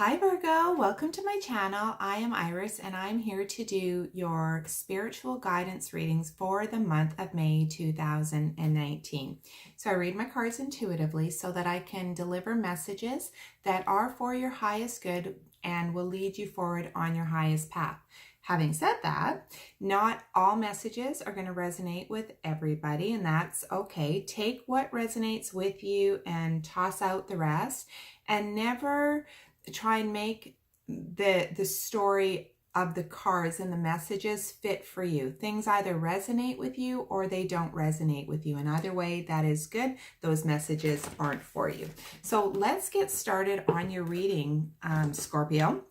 Hi Virgo, welcome to my channel. I am Iris and I'm here to do your spiritual guidance readings for the month of May 2019. So I read my cards intuitively so that I can deliver messages that are for your highest good and will lead you forward on your highest path. Having said that, not all messages are going to resonate with everybody, and that's okay. Take what resonates with you and toss out the rest, and never try and make the story of the cards and the messages fit for you. Things either resonate with you or they don't resonate with you. And either way, that is good. Those messages aren't for you. So let's get started on your reading, Scorpio,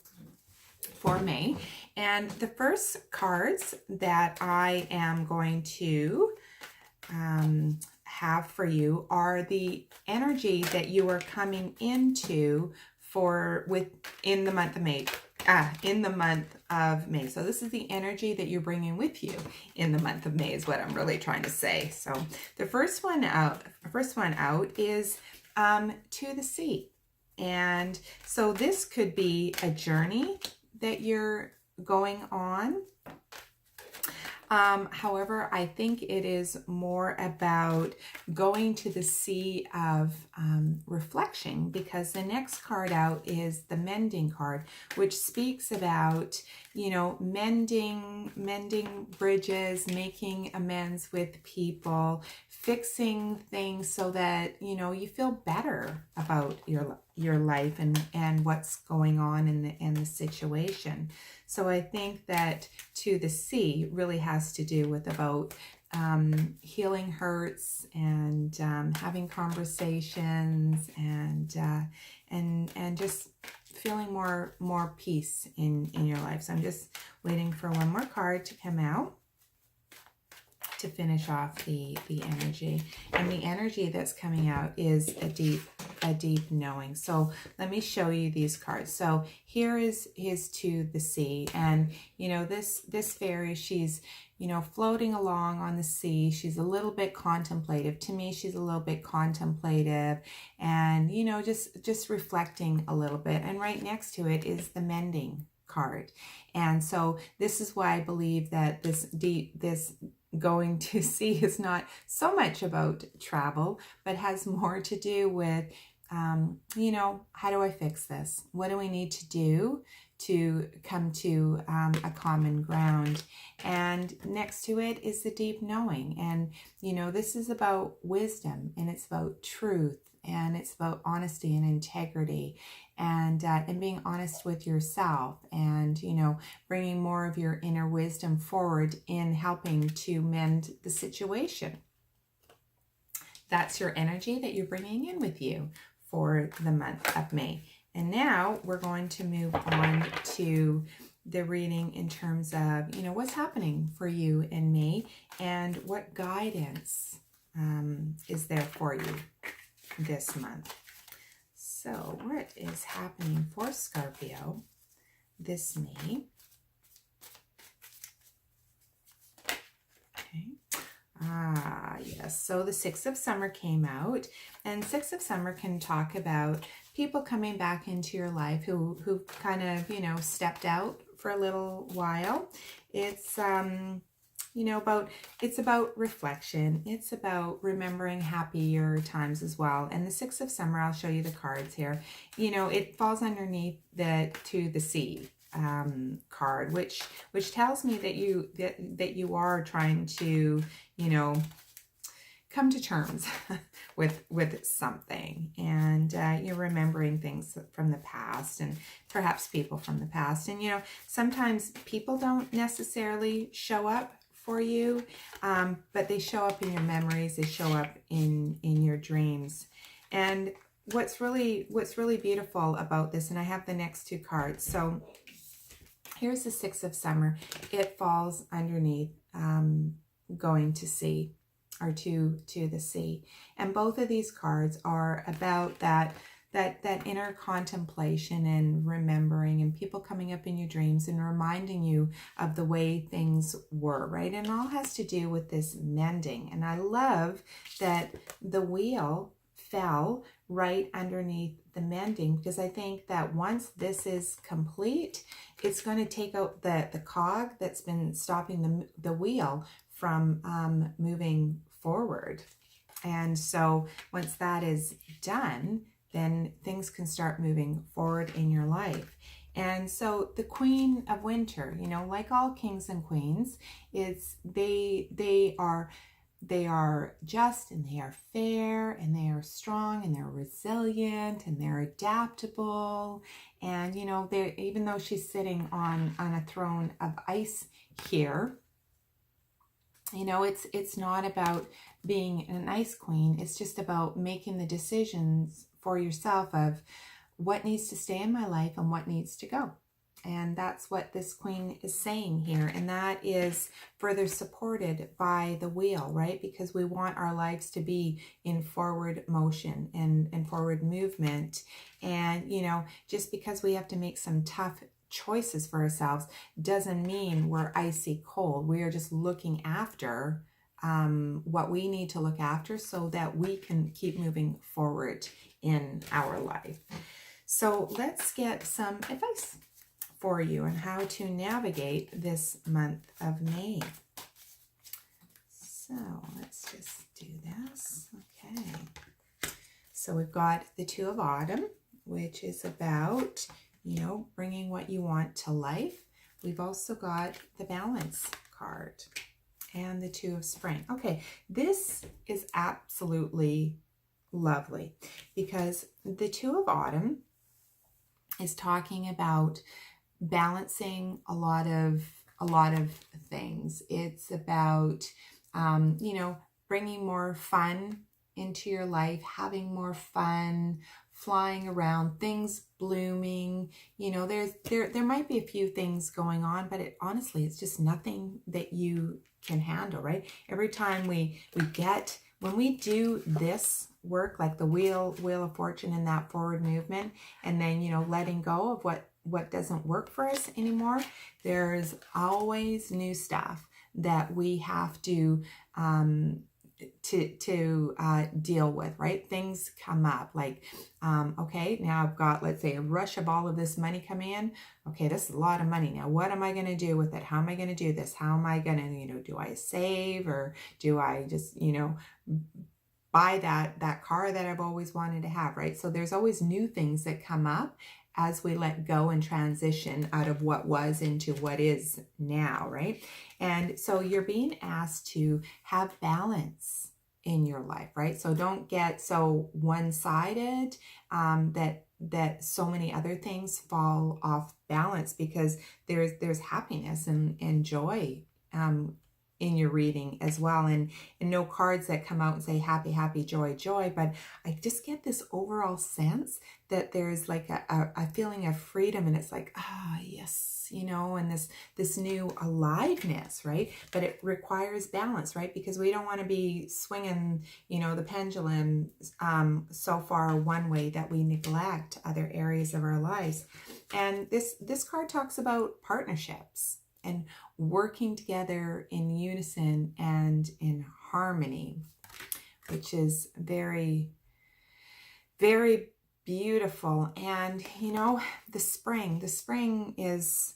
for May. And the first cards that I am going to have for you are the energy that you are coming into in the month of May. So this is the energy that you're bringing with you in the month of May is what I'm really trying to say. So the first one out is to the sea. And so this could be a journey that you're going on. However, I think it is more about going to the sea of reflection, because the next card out is the mending card, which speaks about, mending bridges, making amends with people, fixing things so that, you feel better about your life and what's going on in the situation. So I think that to the sea really has to do with about healing hurts and having conversations and just feeling more peace in your life. So I'm just waiting for one more card to come out to finish off the energy. And the energy that's coming out is a deep knowing. So let me show you these cards. So here is to the sea, and this fairy, she's floating along on the sea. She's a little bit contemplative. To me, she's a little bit contemplative and just reflecting a little bit. And right next to it is the mending card. And so this is why I believe that this going to sea is not so much about travel, but has more to do with, how do I fix this? What do we need to do to come to a common ground? And next to it is the deep knowing. And, this is about wisdom, and it's about truth, and it's about honesty and integrity, and being honest with yourself, and bringing more of your inner wisdom forward in helping to mend the situation. That's your energy that you're bringing in with you for the month of May. And now we're going to move on to the reading in terms of what's happening for you in May and what guidance is there for you this month. So what is happening for Scorpio this May? Okay. Yes. So the Six of Summer came out, and Six of Summer can talk about people coming back into your life who kind of, stepped out for a little while. It's it's about reflection. It's about remembering happier times as well. And the Six of Summer, I'll show you the cards here. It falls underneath the to the sea card, which tells me that you are trying to, come to terms with something, and you're remembering things from the past and perhaps people from the past. And sometimes people don't necessarily show up for you, but they show up in your memories, they show up in your dreams. And what's really beautiful about this, and I have the next two cards. So here's the Six of Summer. It falls underneath going to sea, or to the sea. And both of these cards are about that inner contemplation and remembering, and people coming up in your dreams and reminding you of the way things were, right? And all has to do with this mending. And I love that the wheel fell right underneath the mending, because I think that once this is complete, it's going to take out the cog that's been stopping the wheel from moving forward. And so once that is done, then things can start moving forward in your life. And so the Queen of Winter, you know, like all kings and queens, they are just, and they are fair, and they are strong, and they're resilient, and they're adaptable. And you know, they, even though she's sitting on a throne of ice here, you know, it's not about being an ice queen. It's just about making the decisions for yourself of what needs to stay in my life and what needs to go. And that's what this queen is saying here. And that is further supported by the wheel, right? Because we want our lives to be in forward motion and forward movement. And, you know, just because we have to make some tough choices for ourselves doesn't mean we're icy cold. We are just looking after what we need to look after so that we can keep moving forward in our life. So let's get some advice for you on how to navigate this month of May. So let's just do this. Okay. So we've got the Two of Autumn, which is about, you know, bringing what you want to life. We've also got the Balance card and the Two of Spring. Okay, this is absolutely lovely because the Two of Autumn is talking about balancing a lot of things. It's about you know, bringing more fun into your life, having more fun, flying around, things blooming. You know, there might be a few things going on, but honestly, it's just nothing that you can handle, right? Every time when we do this work, like the wheel of fortune and that forward movement, and then, you know, letting go of what doesn't work for us anymore, there's always new stuff that we have to deal with, right? Things come up like, okay, now I've got, let's say, a rush of all of this money coming in. Okay, this is a lot of money. Now, what am I going to do with it? How am I going to do this? How am I going to, you know, do I save, or do I just, you know, buy that car that I've always wanted to have, right? So there's always new things that come up as we let go and transition out of what was into what is now, right? And so you're being asked to have balance in your life, right? So don't get so one-sided that so many other things fall off balance, because there's happiness and joy in your reading as well, and no cards that come out and say happy, happy, joy, joy, but I just get this overall sense that there's like a feeling of freedom, and it's like, yes, you know, and this new aliveness, right? But it requires balance, right? Because we don't want to be swinging, you know, the pendulum so far one way that we neglect other areas of our lives. And this card talks about partnerships and working together in unison and in harmony, which is very, very beautiful. And you know, the spring is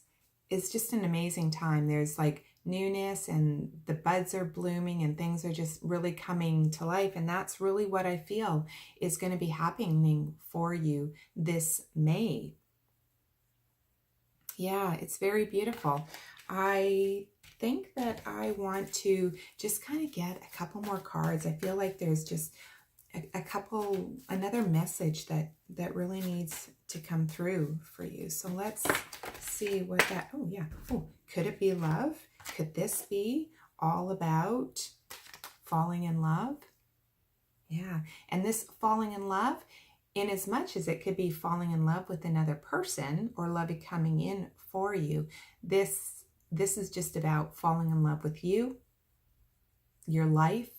just an amazing time. There's like newness, and the buds are blooming, and things are just really coming to life. And that's really what I feel is going to be happening for you this May. Yeah, it's very beautiful. I think that I want to just kind of get a couple more cards. I feel like there's just another message that really needs to come through for you. So let's see what that, oh yeah, oh, could it be love? Could this be all about falling in love? Yeah, and this falling in love, in as much as it could be falling in love with another person or love coming in for you, this is just about falling in love with you, your life,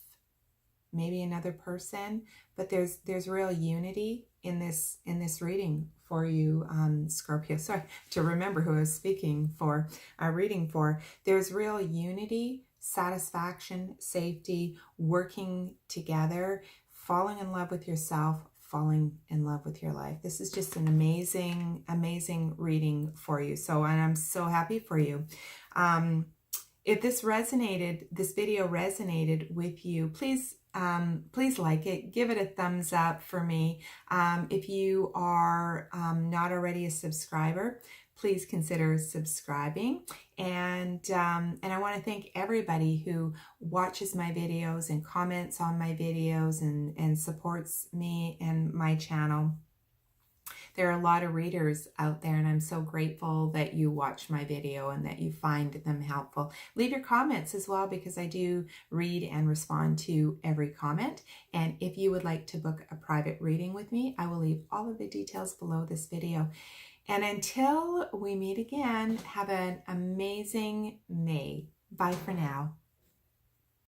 maybe another person. But there's real unity in this reading for you, Scorpio. Sorry, to remember who I was speaking for, reading for. There's real unity, satisfaction, safety, working together, falling in love with yourself, falling in love with your life. This is just an amazing, amazing reading for you. So, and I'm so happy for you. If this video resonated with you, please like it, give it a thumbs up for me. If you are not already a subscriber, please consider subscribing. And I want to thank everybody who watches my videos and comments on my videos and supports me and my channel. There are a lot of readers out there, and I'm so grateful that you watch my video and that you find them helpful. Leave your comments as well, because I do read and respond to every comment. And if you would like to book a private reading with me, I will leave all of the details below this video. And until we meet again, have an amazing May. Bye for now.